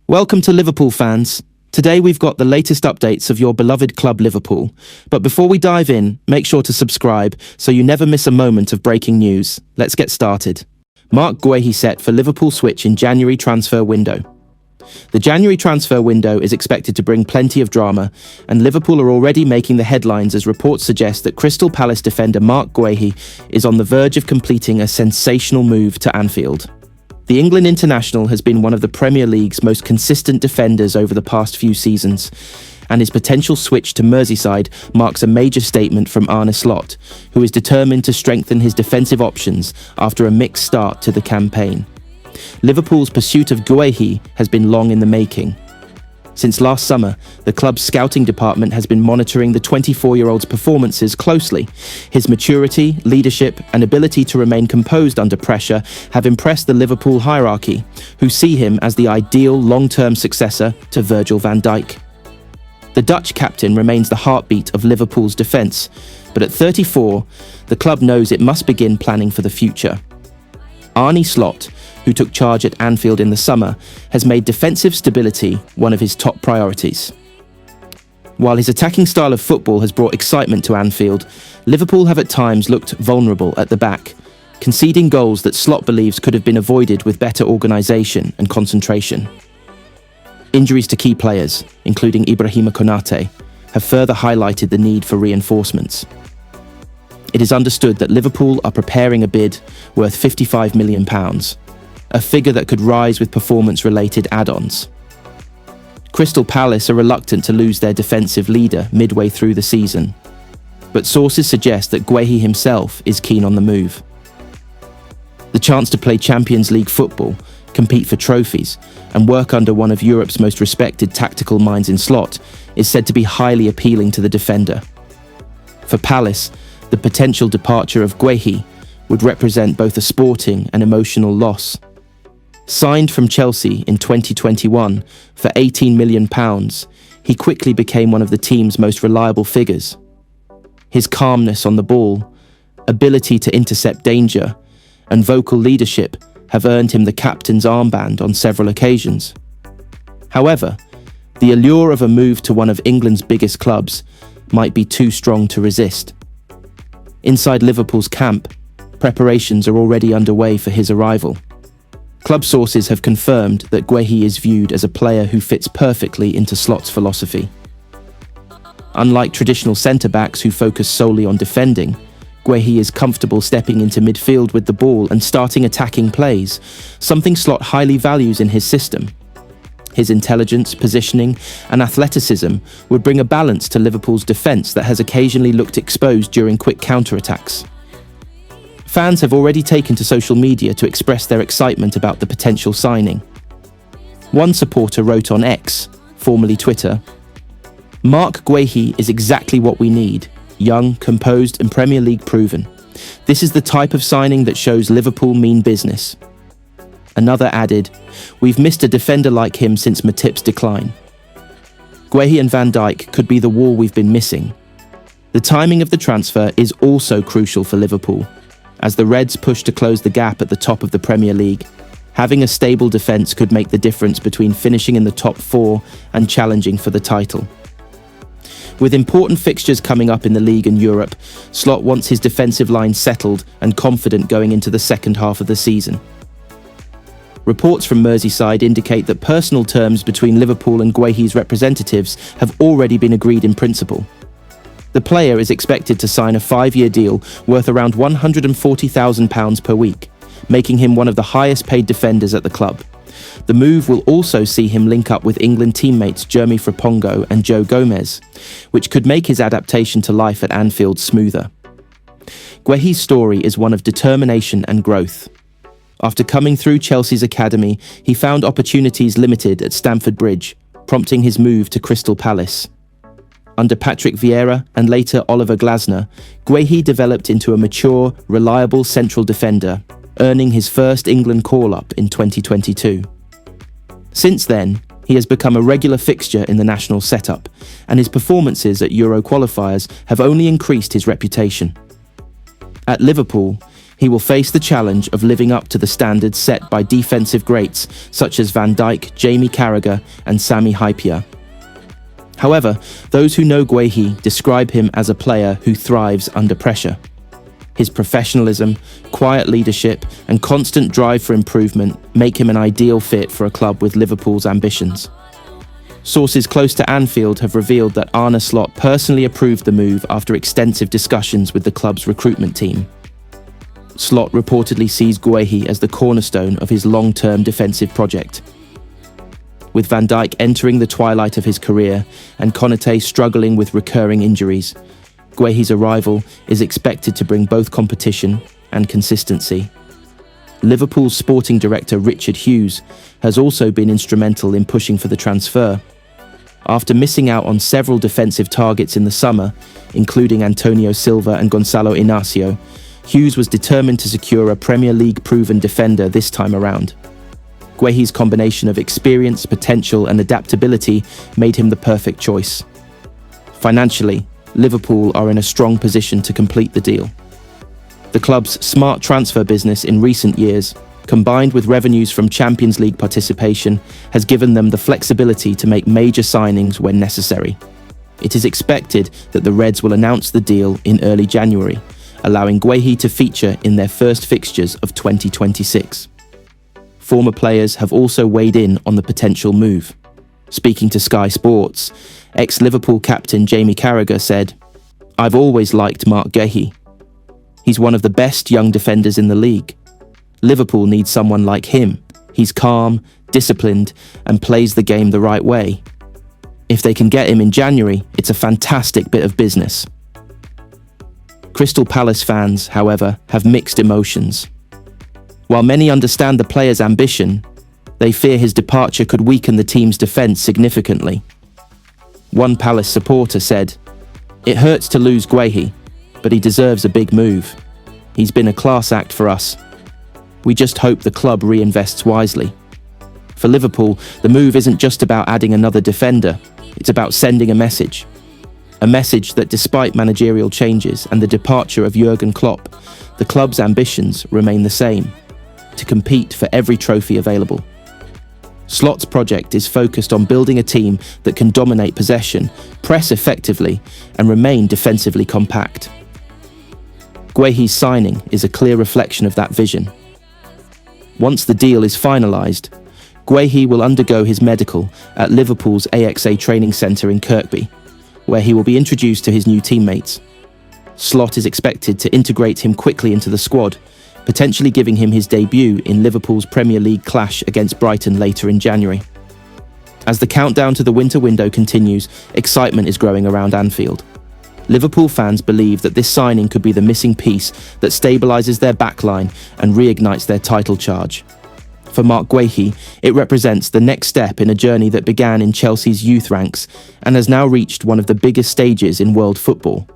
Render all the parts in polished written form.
Welcome to Liverpool fans. Today we've got the latest updates of your beloved club Liverpool. But before we dive in, make sure to subscribe so you never miss a moment of breaking news. Let's get started. Marc Guéhi set for Liverpool switch in January transfer window. The January transfer window is expected to bring plenty of drama, and Liverpool are already making the headlines as reports suggest that Crystal Palace defender Marc Guéhi is on the verge of completing a sensational move to Anfield. The England international has been one of the Premier League's most consistent defenders over the past few seasons, and his potential switch to Merseyside marks a major statement from Arne Slot, who is determined to strengthen his defensive options after a mixed start to the campaign. Liverpool's pursuit of Guéhi has been long in the making. Since last summer, the club's scouting department has been monitoring the 24-year-old's performances closely. His maturity, leadership, and ability to remain composed under pressure have impressed the Liverpool hierarchy, who see him as the ideal long-term successor to Virgil van Dijk. The Dutch captain remains the heartbeat of Liverpool's defence, but at 34, the club knows it must begin planning for the future. Arne Slot, who took charge at Anfield in the summer, has made defensive stability one of his top priorities. While his attacking style of football has brought excitement to Anfield, Liverpool have at times looked vulnerable at the back, conceding goals that Slot believes could have been avoided with better organisation and concentration. Injuries to key players, including Ibrahima Konate, have further highlighted the need for reinforcements. It is understood that Liverpool are preparing a bid worth £55 million, a figure that could rise with performance-related add-ons. Crystal Palace are reluctant to lose their defensive leader midway through the season, but sources suggest that Guéhi himself is keen on the move. The chance to play Champions League football, compete for trophies, and work under one of Europe's most respected tactical minds in Slot is said to be highly appealing to the defender. For Palace, the potential departure of Guéhi would represent both a sporting and emotional loss. Signed from Chelsea in 2021 for £18 million, he quickly became one of the team's most reliable figures. His calmness on the ball, ability to intercept danger, and vocal leadership have earned him the captain's armband on several occasions. However, the allure of a move to one of England's biggest clubs might be too strong to resist. Inside Liverpool's camp, preparations are already underway for his arrival. Club sources have confirmed that Guéhi is viewed as a player who fits perfectly into Slot's philosophy. Unlike traditional centre-backs who focus solely on defending, Guéhi is comfortable stepping into midfield with the ball and starting attacking plays, something Slot highly values in his system. His intelligence, positioning, and athleticism would bring a balance to Liverpool's defence that has occasionally looked exposed during quick counter-attacks. Fans have already taken to social media to express their excitement about the potential signing. One supporter wrote on X, formerly Twitter, "Marc Guéhi is exactly what we need, young, composed and Premier League proven. This is the type of signing that shows Liverpool mean business." Another added, "We've missed a defender like him since Matip's decline. Guéhi and Van Dijk could be the wall we've been missing." The timing of the transfer is also crucial for Liverpool. As the Reds push to close the gap at the top of the Premier League, having a stable defence could make the difference between finishing in the top four and challenging for the title. With important fixtures coming up in the league and Europe, Slot wants his defensive line settled and confident going into the second half of the season. Reports from Merseyside indicate that personal terms between Liverpool and Guéhi's representatives have already been agreed in principle. The player is expected to sign a 5-year deal worth around £140,000 per week, making him one of the highest paid defenders at the club. The move will also see him link up with England teammates Jeremy Frimpong and Joe Gomez, which could make his adaptation to life at Anfield smoother. Guéhi's story is one of determination and growth. After coming through Chelsea's academy, he found opportunities limited at Stamford Bridge, prompting his move to Crystal Palace. Under Patrick Vieira and later Oliver Glasner, Guéhi developed into a mature, reliable central defender, earning his first England call-up in 2022. Since then, he has become a regular fixture in the national setup, and his performances at Euro qualifiers have only increased his reputation. At Liverpool, He will face the challenge of living up to the standards set by defensive greats such as Van Dijk, Jamie Carragher and Sami Hyypiä. However, those who know Guehi describe him as a player who thrives under pressure. His professionalism, quiet leadership and constant drive for improvement make him an ideal fit for a club with Liverpool's ambitions. Sources close to Anfield have revealed that Arne Slot personally approved the move after extensive discussions with the club's recruitment team. Slot reportedly sees Guehi as the cornerstone of his long-term defensive project. With Van Dijk entering the twilight of his career and Konate struggling with recurring injuries, Guehi's arrival is expected to bring both competition and consistency. Liverpool's sporting director Richard Hughes has also been instrumental in pushing for the transfer. After missing out on several defensive targets in the summer, including Antonio Silva and Gonçalo Inácio, Hughes was determined to secure a Premier League-proven defender this time around. Guehi's combination of experience, potential and adaptability made him the perfect choice. Financially, Liverpool are in a strong position to complete the deal. The club's smart transfer business in recent years, combined with revenues from Champions League participation, has given them the flexibility to make major signings when necessary. It is expected that the Reds will announce the deal in early January, allowing Guehi to feature in their first fixtures of 2026. Former players have also weighed in on the potential move. Speaking to Sky Sports, ex-Liverpool captain Jamie Carragher said, "I've always liked Marc Guehi. He's one of the best young defenders in the league. Liverpool needs someone like him. He's calm, disciplined, and plays the game the right way. If they can get him in January, it's a fantastic bit of business." Crystal Palace fans, however, have mixed emotions. While many understand the player's ambition, they fear his departure could weaken the team's defence significantly. One Palace supporter said, "It hurts to lose Guehi, but he deserves a big move. He's been a class act for us. We just hope the club reinvests wisely." For Liverpool, the move isn't just about adding another defender, it's about sending a message. A message that despite managerial changes and the departure of Jurgen Klopp, the club's ambitions remain the same: to compete for every trophy available. Slot's project is focused on building a team that can dominate possession, press effectively, and remain defensively compact. Guehi's signing is a clear reflection of that vision. Once the deal is finalised, Guehi will undergo his medical at Liverpool's AXA training centre in Kirkby, where he will be introduced to his new teammates. Slot is expected to integrate him quickly into the squad, potentially giving him his debut in Liverpool's Premier League clash against Brighton later in January. As the countdown to the winter window continues, excitement is growing around Anfield. Liverpool fans believe that this signing could be the missing piece that stabilises their backline and reignites their title charge. For Marc Guehi, it represents the next step in a journey that began in Chelsea's youth ranks and has now reached one of the biggest stages in world football.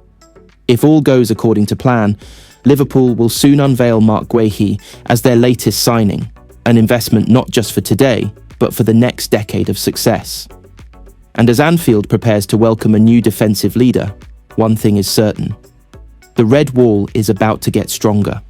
If all goes according to plan, Liverpool will soon unveil Marc Guehi as their latest signing, an investment not just for today, but for the next decade of success. And as Anfield prepares to welcome a new defensive leader, one thing is certain: the red wall is about to get stronger.